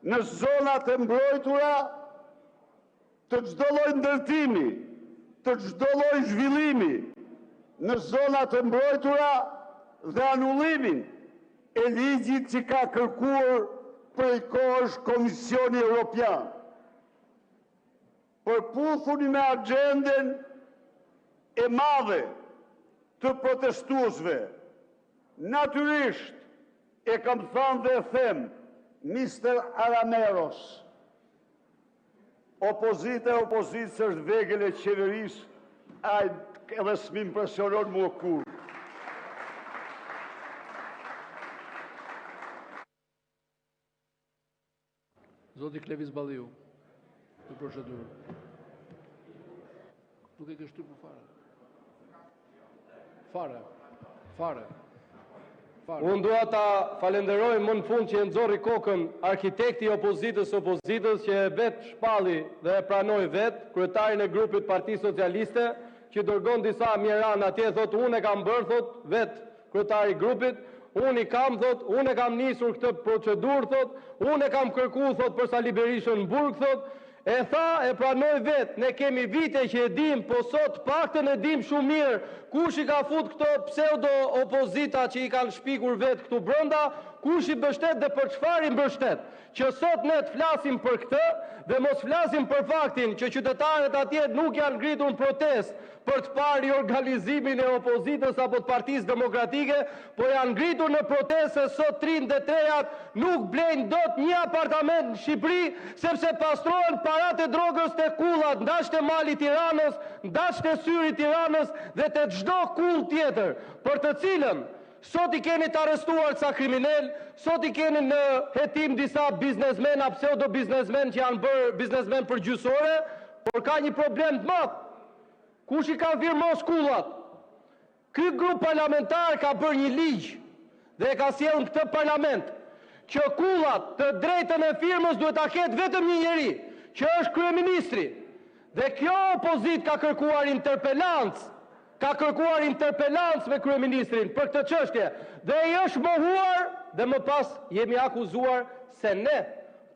në zonat e mbrojtura të çdo lloj ndërtimi, të çdo lloj zhvillimi në zonat e mbrojtura dhe anullimin e ligjit që ka kërkuar prej kohësh Komisioni Evropian. Përputhur me agjenden e madhe të protestuesve, natyrisht e kam thënë dhe e them, Mr. Arameros, opozita është vegël e qeverisë, edhe s'mi impresionon mua kur. Zoti Klevis Balliu, për procedurë. Nuk e ke shtypur fare. Fare. Unë dua ta falenderoj më në fund që e nxorri kokën arkitekti i opozitës që e vet shpalli dhe e pranoi vet, kryetarin e grupit Partisë Socialiste, që dërgon disa mjeran atje, thot unë e kam bërë, thot vet kryetari i grupit, unë i kam, thot, unë e kam nisur këtë procedurë, thot, unë e kam kërku, thot, për Sali Berishën në burg, thot, e tha, e pranoj vet, ne kemi vite që e dim, po sot paktën e dim shumë mirë, kush i ka fut këto pseudo opozita që i kanë shpikur vet këtu brenda, kush i mbështet dhe për çfarë i mbështet. Që sot ne të flasim për këtë dhe mos flasim për faktin që qytetarët atje nuk janë ngritur në protestë për të parë organizimin e opozitës apo të Partisë Demokratike, po janë ngritur në protestë se sot trinë dhe trejat nuk blejnë dot një apartament në Shqipëri sepse pastrohen parat e drogës të kullat, ndash të mali Tiranës, ndash të syri Tiranës dhe të çdo kull tjetër, për të cilën sot i keni të arrestuar ca kriminal, sot i keni në hetim disa biznesmen, pseudo biznesmen që janë bërë biznesmen përgjysore, por ka një problem të madh. Kush i ka firmos kullat? Ky grup parlamentar ka bërë një ligj dhe ka sjellë në këtë parlament që kullat të drejtën e firmës duhet ta ketë vetëm një njeri, që është kryeministri. Dhe kjo opozit ka kërkuar interpelancë me kryeministrin për këtë çështje dhe i është mohuar dhe më pas jemi akuzuar se ne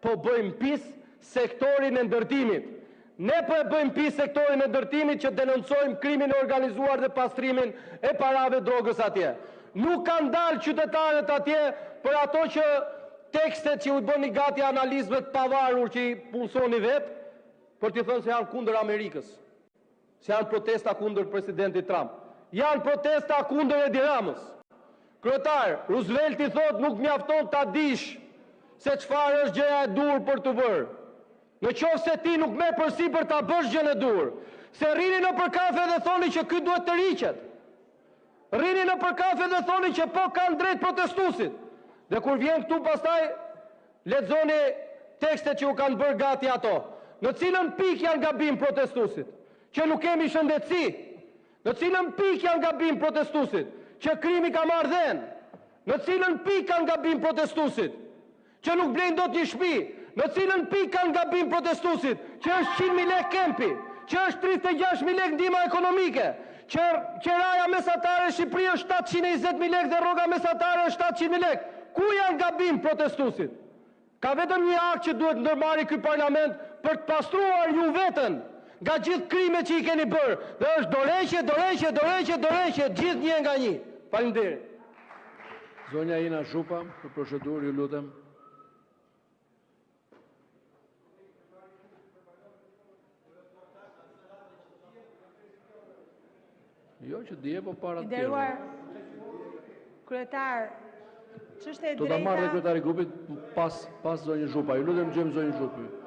po bëjmë pis sektorin e ndërtimit. Ne po e bëjmë pis sektorin e ndërtimit që denoncojmë krimin e organizuar dhe pastrimin e parave drogës atje. Nuk kanë dalë qytetarët atje për ato që tekstet që u bëni gati analizëve të pavarur që i pulsoni vetë, për t'i thënë se janë kundër Amerikës, se janë protesta kundër presidentit Trump, janë protesta kundër Edi Ramës. Kryetar, Roosevelt i thot nuk mjafton ta dish se çfarë është gjëja e dur për të bërë. Në qoftë se ti nuk merr përsipër ta bësh gjën e dur, se rrini në përkafe dhe thoni që ky duhet të riqet. Rrini në përkafe dhe thoni që po kanë drejt protestuesit. Dhe kur vjen këtu pastaj lexoni tekstet që u kanë bërë gati ato. Në cilën pikë janë gabim protestuesit? Që nuk kemi shëndetësi. Në cilën pikë janë gabim protestuesit? Që krimi ka marrë dhënë. Në cilën pikë kanë gabim protestuesit? Që nuk blejnë dot një shtëpi. Në cilën pikë kanë gabim protestuesit? Që është 100.000 lekë kempi, që është 36.000 lekë ndihma ekonomike, që qeraja mesatare e Shqipërisë është 720.000 lekë dhe rroga mesatare është 700.000 lekë. Ku janë gabim protestuesit? Ka vetëm një akt që duhet ndërmarrë ky parlament për të pastruar ju veten nga gjithë krimet që i keni bërë. Dhe është dorëheqje, gjithë një nga një. Faleminderit. Zonja Ina Zhupa, për procedurë, ju lutem. Jo që dje, po para të tjerë. Nderuar kryetar, çështja e drejta... Do ta marrë kryetari i grupit pas zonjës Zhupa. Ju lutem gjejmë zonjën Zhupi.